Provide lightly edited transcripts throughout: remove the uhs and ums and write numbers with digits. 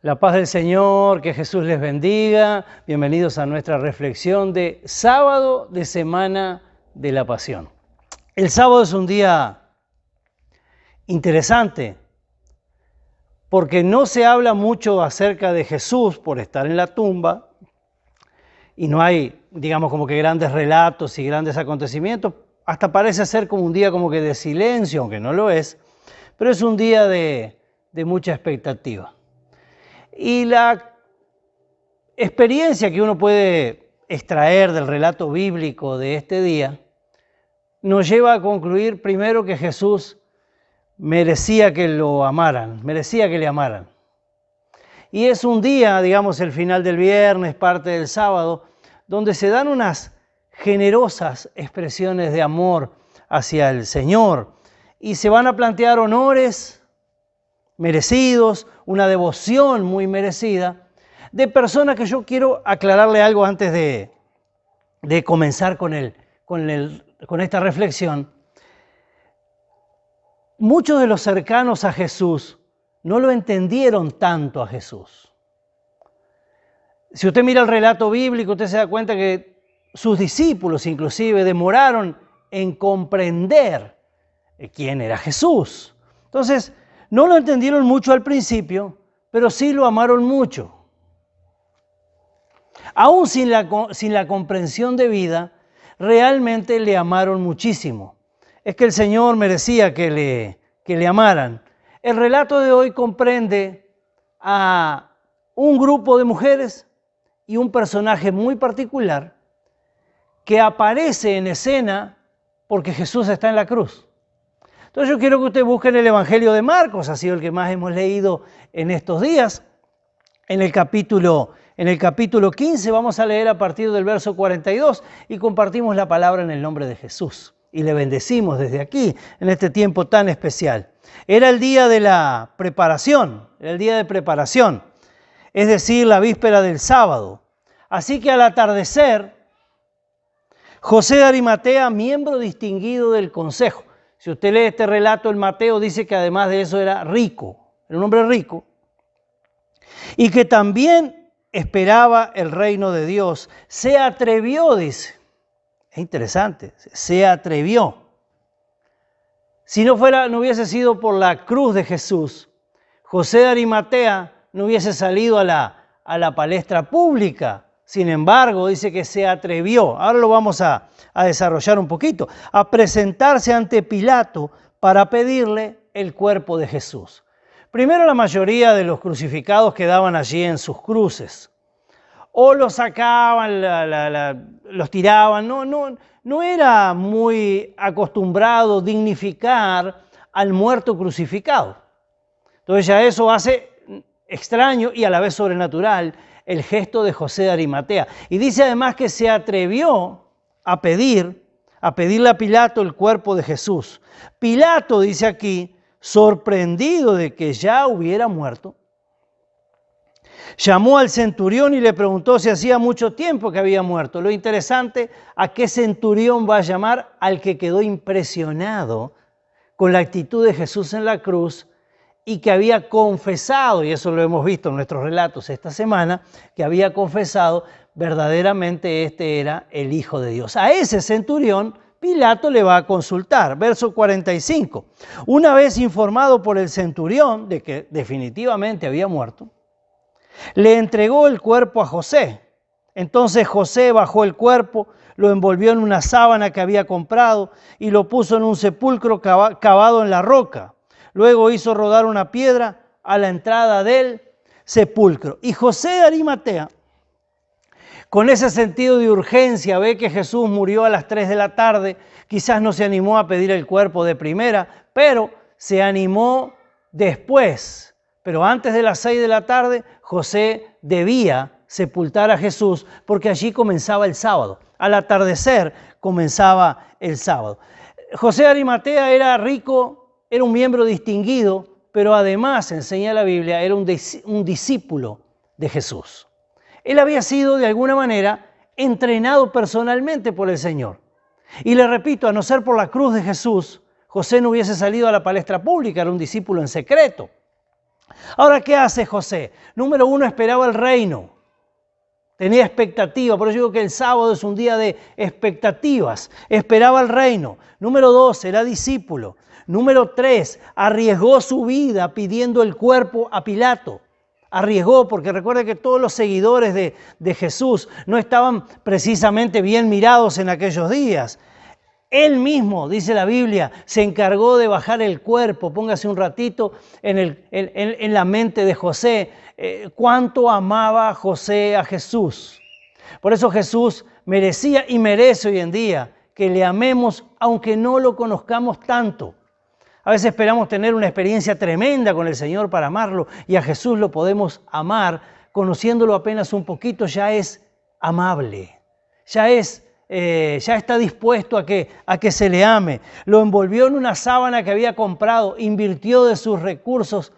La paz del Señor, que Jesús les bendiga. Bienvenidos a nuestra reflexión de sábado de Semana de la Pasión. El sábado es un día interesante porque no se habla mucho acerca de Jesús por estar en la tumba y no hay, digamos, como que grandes relatos y grandes acontecimientos. Hasta parece ser como un día como que de silencio, aunque no lo es, pero es un día de mucha expectativa. Y la experiencia que uno puede extraer del relato bíblico de este día nos lleva a concluir primero que Jesús merecía que lo amaran, merecía que le amaran. Y es un día, digamos, el final del viernes, parte del sábado, donde se dan unas generosas expresiones de amor hacia el Señor y se van a plantear honores merecidos, una devoción muy merecida, de personas que yo quiero aclararle algo antes de comenzar con esta reflexión. Muchos de los cercanos a Jesús no lo entendieron tanto a Jesús. Si usted mira el relato bíblico, usted se da cuenta que sus discípulos inclusive demoraron en comprender quién era Jesús. Entonces, no lo entendieron mucho al principio, pero sí lo amaron mucho. Aún sin la comprensión debida, realmente le amaron muchísimo. Es que el Señor merecía que le amaran. El relato de hoy comprende a un grupo de mujeres y un personaje muy particular que aparece en escena porque Jesús está en la cruz. Entonces yo quiero que usted busque en el Evangelio de Marcos, ha sido el que más hemos leído en estos días. En el capítulo 15 vamos a leer a partir del verso 42 y compartimos la palabra en el nombre de Jesús. Y le bendecimos desde aquí, en este tiempo tan especial. Era el día de la preparación, es decir, la víspera del sábado. Así que al atardecer, José de Arimatea, miembro distinguido del consejo. Si usted lee este relato, el Mateo dice que además de eso era rico, era un hombre rico, y que también esperaba el reino de Dios. Se atrevió, dice. Es interesante, se atrevió. Si no hubiese sido por la cruz de Jesús, José de Arimatea no hubiese salido a la palestra pública. Sin embargo, dice que se atrevió, ahora lo vamos a desarrollar un poquito, a presentarse ante Pilato para pedirle el cuerpo de Jesús. Primero, la mayoría de los crucificados quedaban allí en sus cruces. O los sacaban, los tiraban. No era muy acostumbrado dignificar al muerto crucificado. Entonces ya eso hace extraño y a la vez sobrenatural el gesto de José de Arimatea. Y dice además que se atrevió a pedirle a Pilato el cuerpo de Jesús. Pilato, dice aquí, sorprendido de que ya hubiera muerto, llamó al centurión y le preguntó si hacía mucho tiempo que había muerto. Lo interesante, ¿a qué centurión va a llamar? Al que quedó impresionado con la actitud de Jesús en la cruz y que había confesado, y eso lo hemos visto en nuestros relatos esta semana, que había confesado verdaderamente este era el Hijo de Dios. A ese centurión Pilato le va a consultar. Verso 45. Una vez informado por el centurión de que definitivamente había muerto, le entregó el cuerpo a José. Entonces José bajó el cuerpo, lo envolvió en una sábana que había comprado y lo puso en un sepulcro cavado en la roca. Luego hizo rodar una piedra a la entrada del sepulcro. Y José de Arimatea, con ese sentido de urgencia, ve que Jesús murió a las 3 de la tarde. Quizás no se animó a pedir el cuerpo de primera, pero se animó después. Pero antes de las 6 de la tarde, José debía sepultar a Jesús porque allí comenzaba el sábado. Al atardecer comenzaba el sábado. José de Arimatea era rico, era un miembro distinguido, pero además, enseña la Biblia, era un discípulo de Jesús. Él había sido de alguna manera entrenado personalmente por el Señor. Y le repito, a no ser por la cruz de Jesús, José no hubiese salido a la palestra pública, era un discípulo en secreto. Ahora, ¿qué hace José? Número uno, esperaba el reino. Tenía expectativa, por eso digo que el sábado es un día de expectativas. Esperaba el reino. Número dos, era discípulo. Número tres, arriesgó su vida pidiendo el cuerpo a Pilato. Arriesgó, porque recuerde que todos los seguidores de Jesús no estaban precisamente bien mirados en aquellos días. Él mismo, dice la Biblia, se encargó de bajar el cuerpo. Póngase un ratito en la mente de José. Cuánto amaba José a Jesús. Por eso Jesús merecía y merece hoy en día que le amemos aunque no lo conozcamos tanto. A veces esperamos tener una experiencia tremenda con el Señor para amarlo, y a Jesús lo podemos amar conociéndolo apenas un poquito. Ya es amable, ya está dispuesto a que se le ame. Lo envolvió en una sábana que había comprado, invirtió de sus recursos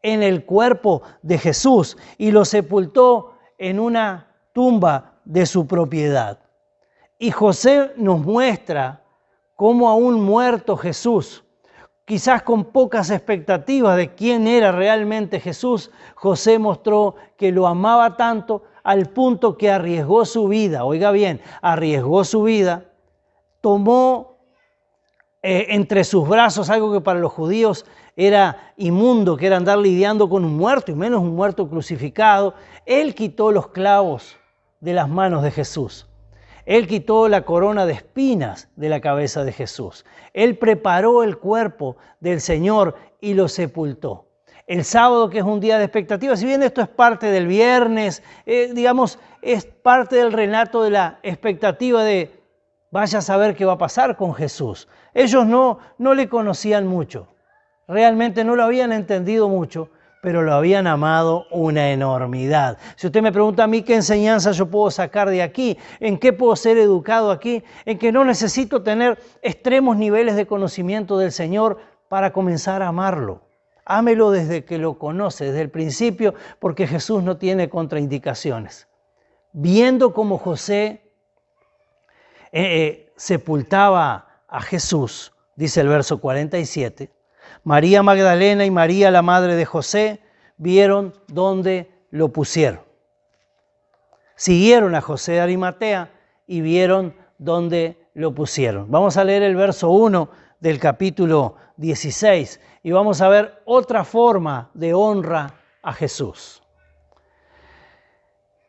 en el cuerpo de Jesús y lo sepultó en una tumba de su propiedad. Y José nos muestra cómo aún muerto Jesús, quizás con pocas expectativas de quién era realmente Jesús, José mostró que lo amaba tanto al punto que arriesgó su vida. Oiga bien, arriesgó su vida, tomó entre sus brazos algo que para los judíos era inmundo, que era andar lidiando con un muerto, y menos un muerto crucificado. Él quitó los clavos de las manos de Jesús. Él quitó la corona de espinas de la cabeza de Jesús. Él preparó el cuerpo del Señor y lo sepultó. El sábado, que es un día de expectativa, si bien esto es parte del viernes, es parte del relato de la expectativa de vaya a saber qué va a pasar con Jesús. Ellos no le conocían mucho, realmente no lo habían entendido mucho, pero lo habían amado una enormidad. Si usted me pregunta a mí qué enseñanza yo puedo sacar de aquí, en qué puedo ser educado aquí, en que no necesito tener extremos niveles de conocimiento del Señor para comenzar a amarlo. Ámelo desde que lo conoce, desde el principio, porque Jesús no tiene contraindicaciones. Viendo cómo José sepultaba a Jesús, dice el verso 47, María Magdalena y María, la madre de José, vieron dónde lo pusieron. Siguieron a José de Arimatea y vieron dónde lo pusieron. Vamos a leer el verso 1 del capítulo 16 y vamos a ver otra forma de honra a Jesús.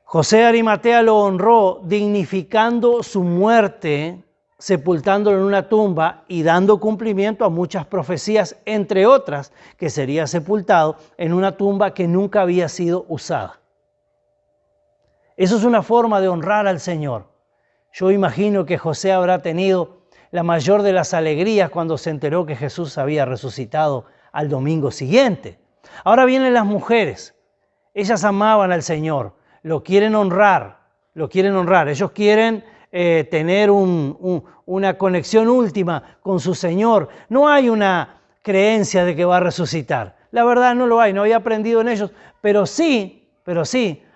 José de Arimatea lo honró dignificando su muerte, sepultándolo en una tumba y dando cumplimiento a muchas profecías, entre otras, que sería sepultado en una tumba que nunca había sido usada. Eso es una forma de honrar al Señor. Yo imagino que José habrá tenido la mayor de las alegrías cuando se enteró que Jesús había resucitado al domingo siguiente. Ahora vienen las mujeres. Ellas amaban al Señor, lo quieren honrar. Ellos quieren tener una conexión última con su Señor. No hay una creencia de que va a resucitar. La verdad no lo hay, no había aprendido en ellos, pero sí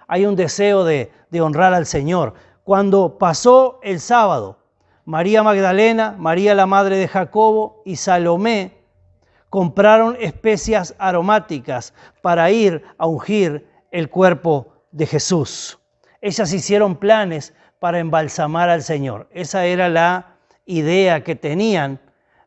hay un deseo de honrar al Señor. Cuando pasó el sábado, María Magdalena, María la madre de Jacobo y Salomé compraron especias aromáticas para ir a ungir el cuerpo de Jesús. Ellas hicieron planes para embalsamar al Señor. Esa era la idea que tenían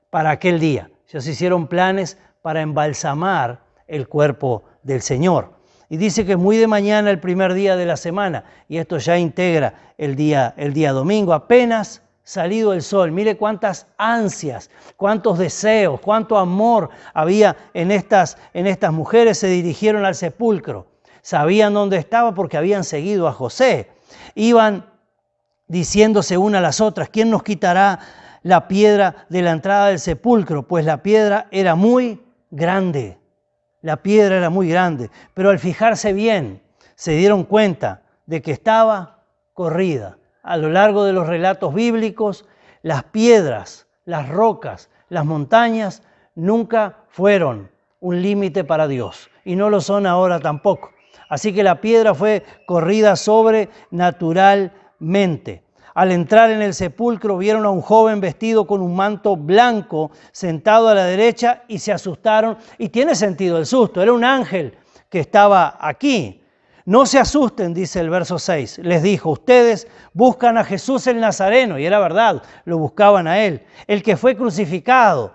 para aquel día. Ellos hicieron planes para embalsamar el cuerpo del Señor. Y dice que es muy de mañana, el primer día de la semana, y esto ya integra el día domingo, apenas salido el sol. Mire cuántas ansias, cuántos deseos, cuánto amor había en estas mujeres. Se dirigieron al sepulcro. Sabían dónde estaba porque habían seguido a José. Iban diciéndose una a las otras, ¿quién nos quitará la piedra de la entrada del sepulcro? Pues la piedra era muy grande. Pero al fijarse bien, se dieron cuenta de que estaba corrida. A lo largo de los relatos bíblicos, las piedras, las rocas, las montañas nunca fueron un límite para Dios y no lo son ahora tampoco. Así que la piedra fue corrida sobrenaturalmente. Al entrar en el sepulcro vieron a un joven vestido con un manto blanco sentado a la derecha y se asustaron. Y tiene sentido el susto, era un ángel que estaba aquí. No se asusten, dice el verso 6. Les dijo, ustedes buscan a Jesús el Nazareno, y era verdad, lo buscaban a él. El que fue crucificado,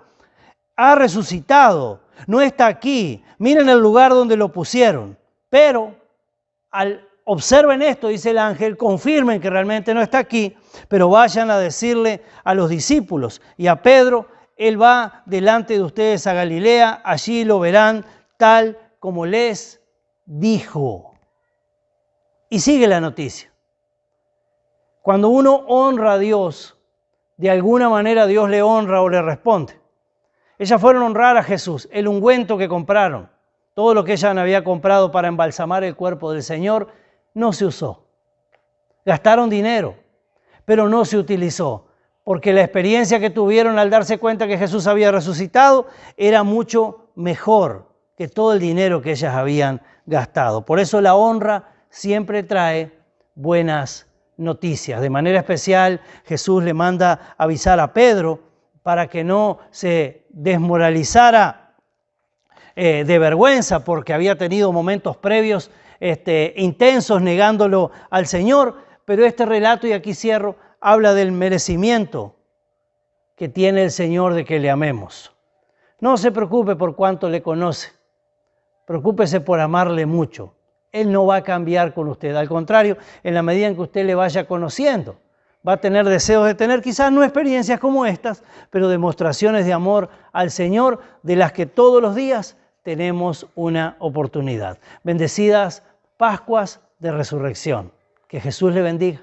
ha resucitado, no está aquí. Miren el lugar donde lo pusieron. Pero observen esto, dice el ángel, confirmen que realmente no está aquí, pero vayan a decirle a los discípulos y a Pedro, él va delante de ustedes a Galilea, allí lo verán tal como les dijo. Y sigue la noticia. Cuando uno honra a Dios, de alguna manera Dios le honra o le responde. Ellas fueron a honrar a Jesús, el ungüento que compraron, todo lo que ellas habían comprado para embalsamar el cuerpo del Señor, no se usó. Gastaron dinero, pero no se utilizó, porque la experiencia que tuvieron al darse cuenta que Jesús había resucitado era mucho mejor que todo el dinero que ellas habían gastado. Por eso la honra siempre trae buenas noticias. De manera especial, Jesús le manda avisar a Pedro para que no se desmoralizara de vergüenza porque había tenido momentos previos intensos negándolo al Señor. Pero este relato, y aquí cierro, habla del merecimiento que tiene el Señor de que le amemos. No se preocupe por cuánto le conoce, preocúpese por amarle mucho. Él no va a cambiar con usted. Al contrario, en la medida en que usted le vaya conociendo, va a tener deseos de tener quizás no experiencias como estas, pero demostraciones de amor al Señor de las que todos los días tenemos una oportunidad. Bendecidas Pascuas de Resurrección. Que Jesús le bendiga.